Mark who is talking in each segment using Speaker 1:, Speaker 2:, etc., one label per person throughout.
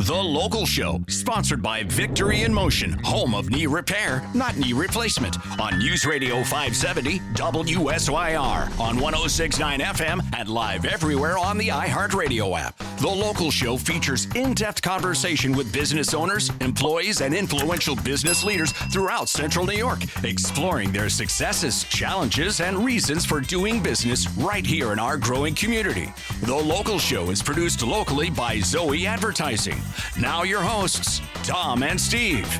Speaker 1: The Local Show, sponsored by Victory in Motion, home of knee repair, not knee replacement, on News Radio 570 WSYR, on 106.9 FM, and live everywhere on the iHeartRadio app. The Local Show features in-depth conversation with business owners, employees, and influential business leaders throughout Central New York, exploring their successes, challenges, and reasons for doing business right here in our growing community. The Local Show is produced locally by Zoe Advertising. Now your hosts, Tom and Steve.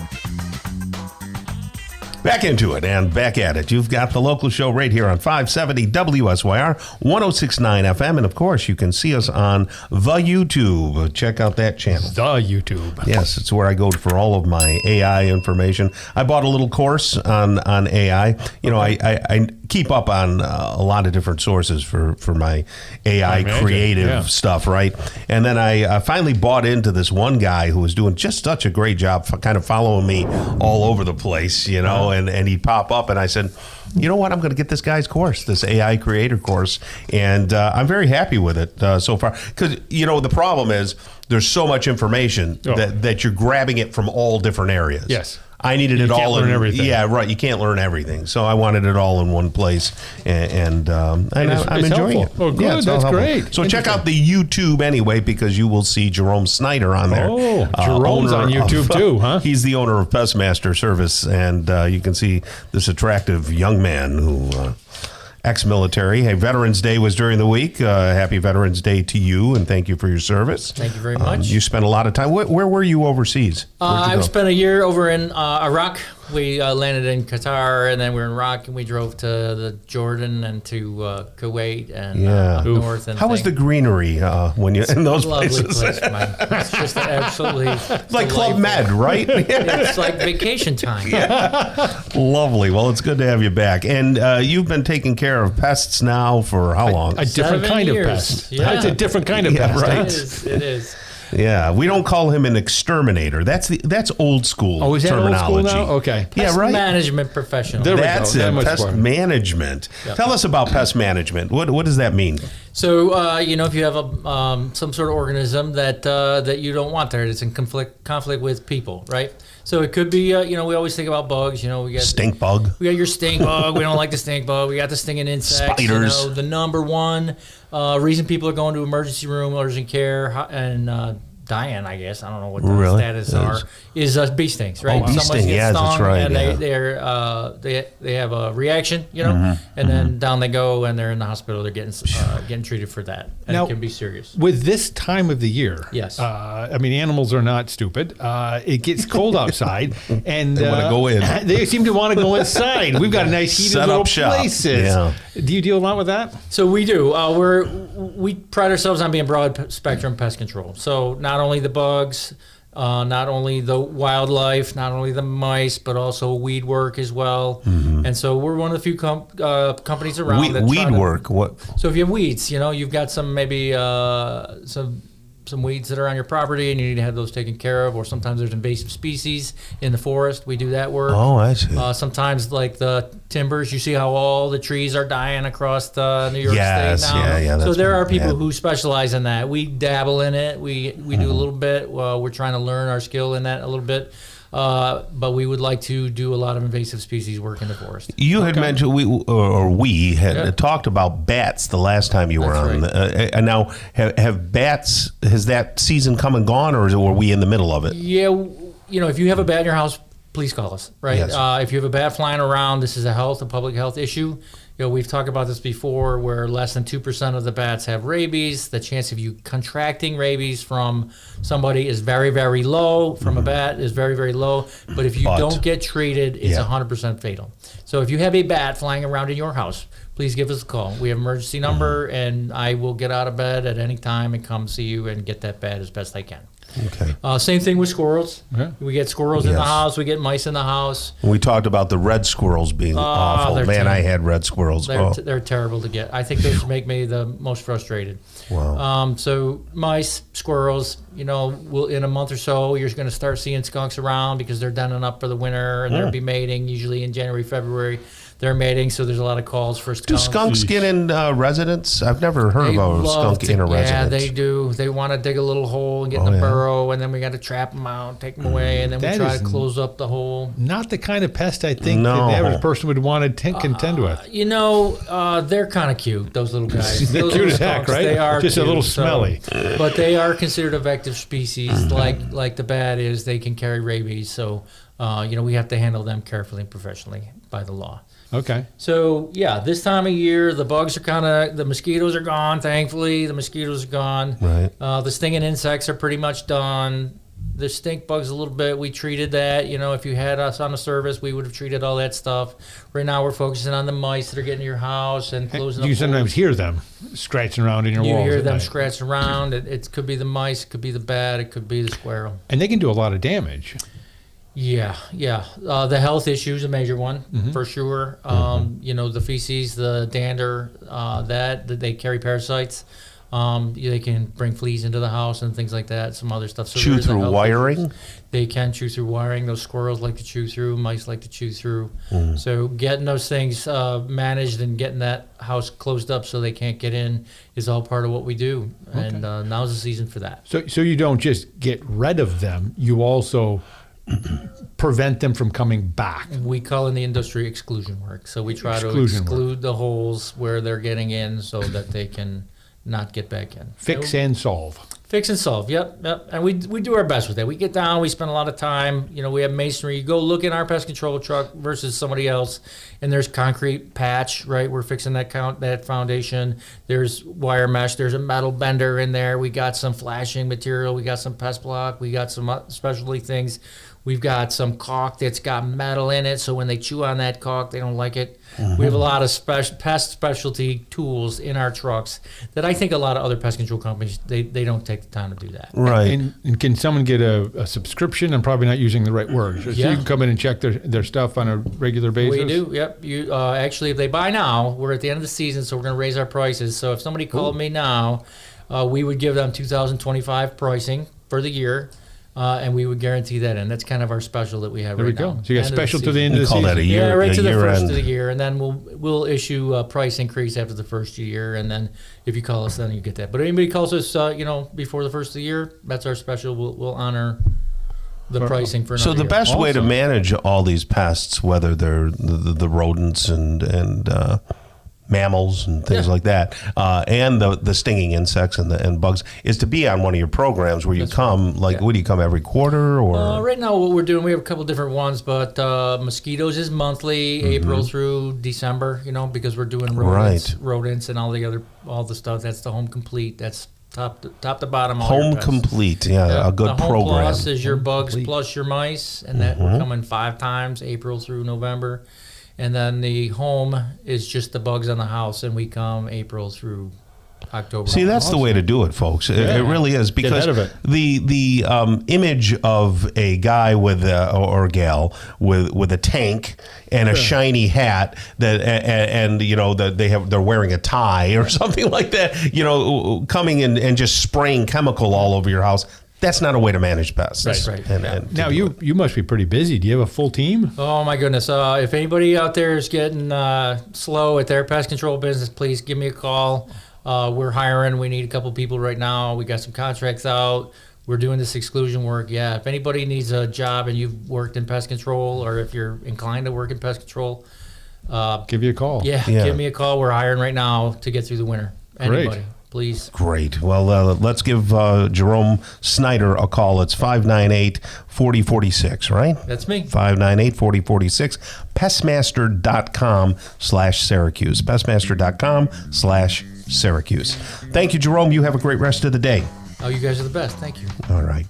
Speaker 2: Back into it and back at it. You've got The Local Show right here on 570 WSYR, 106.9 FM, and of course you can see us on the YouTube. Check out that channel.
Speaker 3: The YouTube.
Speaker 2: Yes, it's where I go for all of my AI information. I bought a little course on AI. You know, I keep up on a lot of different sources for my AI creative stuff, right? And then I finally bought into this one guy who was doing just such a great job, kind of following me all over the place, you know, and he'd pop up, and I said, you know what, I'm going to get this guy's course, this AI creator course, and I'm very happy with it so far. Because, you know, the problem is there's so much information that you're grabbing it from all different areas.
Speaker 3: Yes.
Speaker 2: I needed it all in
Speaker 3: everything.
Speaker 2: Yeah, right. You can't learn everything, so I wanted it all in one place, and I'm enjoying it.
Speaker 3: Oh, good.
Speaker 2: Yeah,
Speaker 3: That's great.
Speaker 2: So check out the YouTube anyway, because you will see Jerome Snyder on there.
Speaker 3: Oh, Jerome's on YouTube too, huh?
Speaker 2: He's the owner of Pestmaster Service, and you can see this attractive young man who. Ex-military. Hey, Veterans Day was during the week. Happy Veterans Day to you, and thank you for your service.
Speaker 4: Thank you very much.
Speaker 2: You spent a lot of time. Where were you overseas?
Speaker 4: I spent a year over in Iraq. We landed in Qatar, and then we were in Iraq, and we drove to the Jordan and to Kuwait and up north. And
Speaker 2: how was the greenery when you're in those
Speaker 4: lovely
Speaker 2: places?
Speaker 4: Place, man. It's just absolutely
Speaker 2: like Club Med, right?
Speaker 4: It's like vacation time.
Speaker 2: Yeah. Lovely. Well, it's good to have you back. And you've been taking care of pests now for how long?
Speaker 3: A different
Speaker 4: 7
Speaker 3: kind
Speaker 4: years.
Speaker 3: of pest.
Speaker 4: Yeah.
Speaker 3: It's a different kind of pest.
Speaker 2: Right.
Speaker 4: It is.
Speaker 2: Yeah, we don't call him an exterminator. That's old school
Speaker 3: Oh, is that
Speaker 2: terminology.
Speaker 3: old school now? Okay.
Speaker 4: Pest
Speaker 2: right.
Speaker 4: management professional.
Speaker 2: That's it.
Speaker 3: Much
Speaker 2: Pest
Speaker 3: more.
Speaker 2: management. Yep. Tell us about pest management. What does that mean?
Speaker 4: So you know, if you have some sort of organism that you don't want there, it's in conflict with people, right? So it could be, you know, we always think about bugs. You know, we got
Speaker 2: stink bug.
Speaker 4: We got your stink bug. We don't like the stink bug. We got the stinging insects.
Speaker 2: Spiders.
Speaker 4: You know, the number one reason people are going to emergency room, urgent care, and dying, I guess. I don't know what the status are. Is bee stings, right?
Speaker 2: Oh, bee sting. Yeah, that's right.
Speaker 4: And they have a reaction, you know, and then down they go, and they're in the hospital. They're getting treated for that, and
Speaker 3: now,
Speaker 4: it can be serious.
Speaker 3: With this time of the year,
Speaker 4: yes.
Speaker 3: I mean, animals are not stupid. It gets cold outside, and
Speaker 2: they want to go in.
Speaker 3: They seem to want to go inside. We've got nice heated little places.
Speaker 2: Yeah.
Speaker 3: Do you deal a lot with that?
Speaker 4: So we do. We pride ourselves on being broad spectrum pest control. So not only the bugs, not only the wildlife, not only the mice, but also weed work as well. And so we're one of the few companies around that
Speaker 2: weed work. What?
Speaker 4: So if you have weeds, you know, you've got some maybe some weeds that are on your property, and you need to have those taken care of. Or sometimes there's invasive species in the forest. We do that work.
Speaker 2: Oh, I see.
Speaker 4: Sometimes like the timbers, you see how all the trees are dying across the New York State now.
Speaker 2: Yeah.
Speaker 4: So there are people who specialize in that. We dabble in it. We do a little bit. We're trying to learn our skill in that a little bit. But we would like to do a lot of invasive species work in the forest.
Speaker 2: You had mentioned we had talked about bats the last time you were on. Right. And now have bats? Has that season come and gone, or were we in the middle of it?
Speaker 4: Yeah, you know, if you have a bat in your house, please call us. Right.
Speaker 2: Yes.
Speaker 4: If you have a bat flying around, this is a public health issue. You know, we've talked about this before, where less than 2% of the bats have rabies. The chance of you contracting rabies from somebody is very, very low. From a bat is very, very low. But if you don't get treated, it's 100% fatal. So if you have a bat flying around in your house, please give us a call. We have an emergency number, and I will get out of bed at any time and come see you and get that bat as best I can.
Speaker 2: Okay.
Speaker 4: Same thing with squirrels. We get squirrels in the house. We get mice in the house.
Speaker 2: We talked about the red squirrels being awful. Man,
Speaker 4: terrible.
Speaker 2: I had red squirrels.
Speaker 4: They're terrible to get. I think those make me the most frustrated.
Speaker 2: Wow.
Speaker 4: So mice, squirrels, you know, in a month or so, you're going to start seeing skunks around because they're denning up for the winter, and they'll be mating usually in January, February. They're mating, so there's a lot of calls for skunks.
Speaker 2: Do skunks get in residents? I've never heard of a skunk in a residence.
Speaker 4: Yeah, they do. They want to dig a little hole and get in a burrow, and then we got to trap them out, take them away, and then we
Speaker 3: That
Speaker 4: try
Speaker 3: is
Speaker 4: to close up the hole.
Speaker 3: Not the kind of pest I think
Speaker 2: No.
Speaker 3: the average person would want to contend with.
Speaker 4: You know, they're kind of cute, those little guys.
Speaker 3: They're
Speaker 4: Those
Speaker 3: cute
Speaker 4: little
Speaker 3: as heck,
Speaker 4: skunks,
Speaker 3: right?
Speaker 4: They are
Speaker 3: Just a
Speaker 4: cute,
Speaker 3: little smelly.
Speaker 4: but they are considered a vector species, like the bat is. They can carry rabies, so we have to handle them carefully and professionally by the law.
Speaker 3: Okay.
Speaker 4: So yeah, this time of year, the bugs are the mosquitoes are gone. Thankfully, the mosquitoes are gone.
Speaker 2: Right.
Speaker 4: The stinging insects are pretty much done. The stink bugs a little bit. We treated that. If you had us on the service, we would have treated all that stuff. Right now, we're focusing on the mice that are getting to your house and closing.
Speaker 3: You
Speaker 4: up
Speaker 3: sometimes
Speaker 4: holes.
Speaker 3: hear them scratching around in your
Speaker 4: You
Speaker 3: walls.
Speaker 4: hear
Speaker 3: at
Speaker 4: them
Speaker 3: night.
Speaker 4: scratching around. It could be the mice. It could be the bat. It could be the squirrel.
Speaker 3: And they can do a lot of damage.
Speaker 4: Yeah. The health issue is a major one for sure. The feces, the dander, that they carry parasites. They can bring fleas into the house and things like that. Some other stuff. So
Speaker 2: Chew
Speaker 4: there is a
Speaker 2: through
Speaker 4: health
Speaker 2: wiring?
Speaker 4: issue. They can chew through wiring. Those squirrels like to chew through. Mice like to chew through. So getting those things managed and getting that house closed up so they can't get in is all part of what we do. And now's the season for that.
Speaker 3: So you don't just get rid of them. You also prevent them from coming back.
Speaker 4: We call in the industry exclusion work. So we try to
Speaker 3: Exclusion work.
Speaker 4: exclude the holes where they're getting in so that they can not get back in.
Speaker 3: Fix
Speaker 4: So,
Speaker 3: and solve.
Speaker 4: fix and solve. Yep. And we do our best with that. We get down, we spend a lot of time. We have masonry. You go look in our pest control truck versus somebody else, and there's concrete patch, right? We're fixing that foundation. There's wire mesh. There's a metal bender in there. We got some flashing material. We got some pest block. We got some specialty things. We've got some caulk that's got metal in it, so when they chew on that caulk, they don't like it. We have a lot of pest specialty tools in our trucks that I think a lot of other pest control companies, they don't take the time to do that.
Speaker 2: Right.
Speaker 3: And can someone get a subscription? I'm probably not using the right words. So
Speaker 4: Yeah.
Speaker 3: you can come in and check their stuff on a regular basis?
Speaker 4: We do, yep. You actually, if they buy now, we're at the end of the season, so we're going to raise our prices. So if somebody called me now, we would give them 2025 pricing for the year. And we would guarantee that, and that's kind of our special that we have
Speaker 3: There
Speaker 4: right
Speaker 3: we go.
Speaker 4: now.
Speaker 3: So you got
Speaker 4: End of the
Speaker 3: special to the
Speaker 4: season.
Speaker 3: end of the
Speaker 2: We call
Speaker 3: season.
Speaker 2: that a year.
Speaker 4: Yeah, right to the
Speaker 2: year
Speaker 4: first
Speaker 2: end.
Speaker 4: of the year, and then we'll issue a price increase after the first year, and then if you call us, then you get that. But anybody calls us, before the first of the year, that's our special. We'll honor the pricing for another
Speaker 2: So the
Speaker 4: year.
Speaker 2: best way to
Speaker 3: Awesome.
Speaker 2: manage all these pests, whether they're the rodents and mammals and things
Speaker 4: Yeah.
Speaker 2: like that, and the stinging insects and bugs, is to be on one of your programs where you come. Like,
Speaker 4: Yeah.
Speaker 2: what do you come every quarter or?
Speaker 4: Right now, what we're doing, we have a couple different ones, but mosquitoes is monthly, April through December. Because we're doing rodents, and all the stuff. That's the Home Complete. That's top to bottom. all your
Speaker 2: Home
Speaker 4: pests.
Speaker 2: Complete, yeah, a good
Speaker 4: the Home
Speaker 2: program.
Speaker 4: Plus is your bugs plus your mice, and that we're coming 5 times, April through November. And then the home is just the bugs on the house, and we come April through October.
Speaker 2: See, that's the way to do it, folks. It really is, because
Speaker 3: ahead of it.
Speaker 2: the image of a guy with or gal with a tank and a shiny hat that and that they're wearing a tie or something like that, coming and just spraying chemical all over your house. That's not a way to manage pests.
Speaker 4: Right.
Speaker 2: And
Speaker 3: Now, you must be pretty busy. Do you have a full team?
Speaker 4: Oh my goodness! If anybody out there is getting slow at their pest control business, please give me a call. We're hiring. We need a couple people right now. We got some contracts out. We're doing this exclusion work. Yeah. If anybody needs a job and you've worked in pest control, or if you're inclined to work in pest control,
Speaker 3: Give you a call.
Speaker 4: yeah, give me a call. We're hiring right now to get through the winter. Anybody,
Speaker 3: Great.
Speaker 4: please.
Speaker 2: Great. Well, let's give Jerome Snyder a call. It's 598-4046, right?
Speaker 4: That's me.
Speaker 2: 598-4046. Pestmaster.com/Syracuse. Pestmaster.com/Syracuse. Thank you, Jerome. You have a great rest of the day.
Speaker 4: Oh, you guys are the best. Thank you.
Speaker 2: All right.